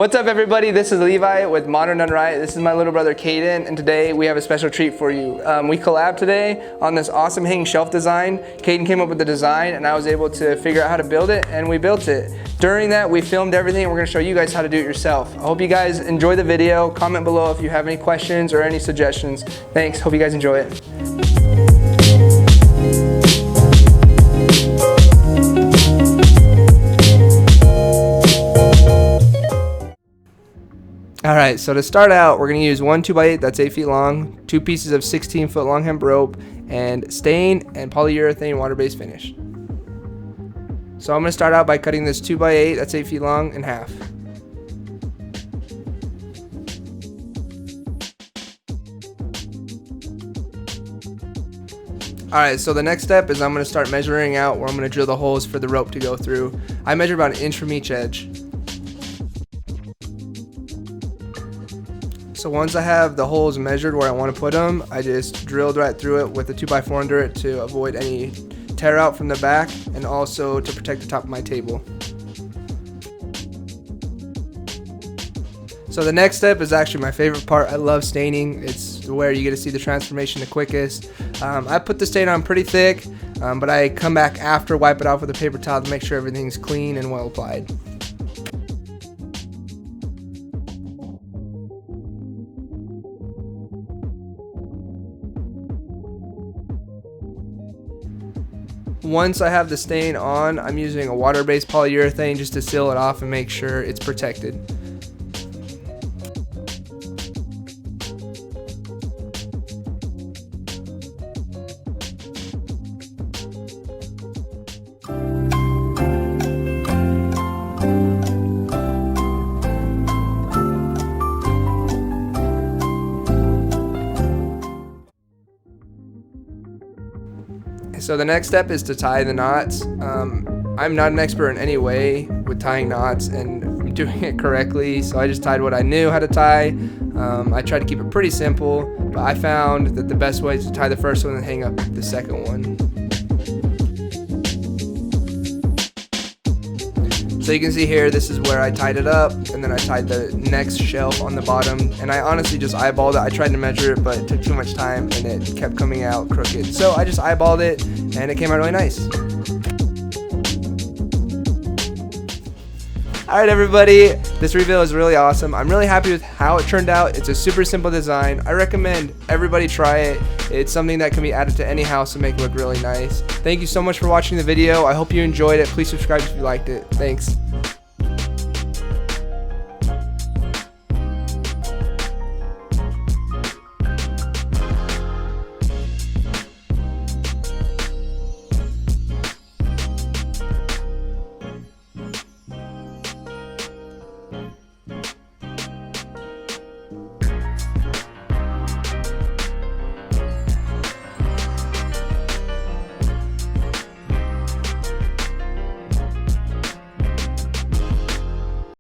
What's up everybody, this is Levi with Modern Done Right. This is my little brother Caden, and today we have a special treat for you. We collabed today on this awesome hanging shelf design. Caden came up with the design and I was able to figure out how to build it, and we built it. During that we filmed everything and we're going to show you guys how to do it yourself. I hope you guys enjoy the video. Comment below if you have any questions or any suggestions. Thanks, hope you guys enjoy it. Alright, so to start out, we're going to use one 2x8 that's 8 feet long, 2 pieces of 16-foot long hemp rope, and stain and polyurethane water-based finish. So I'm going to start out by cutting this 2x8 that's 8 feet long in half. Alright, so the next step is I'm going to start measuring out where I'm going to drill the holes for the rope to go through. I measure about 1 inch from each edge. So once I have the holes measured where I want to put them, I just drilled right through it with a 2x4 under it to avoid any tear out from the back and also to protect the top of my table. So the next step is actually my favorite part. I love staining. It's where you get to see the transformation the quickest. I put the stain on pretty thick, but I come back after, wipe it off with a paper towel to make sure everything's clean and well applied. Once I have the stain on, I'm using a water-based polyurethane just to seal it off and make sure it's protected. So the next step is to tie the knots. I'm not an expert in any way with tying knots and doing it correctly, so I just tied what I knew how to tie. I tried to keep it pretty simple, but I found that the best way is to tie the first one and hang up the second one. So you can see here, this is where I tied it up, and then I tied the next shelf on the bottom, and I honestly just eyeballed it. I tried to measure it, but it took too much time and it kept coming out crooked. So I just eyeballed it and it came out really nice. Alright everybody, this reveal is really awesome. I'm really happy with how it turned out. It's a super simple design. I recommend everybody try it. It's something that can be added to any house and make it look really nice. Thank you so much for watching the video. I hope you enjoyed it. Please subscribe if you liked it. Thanks.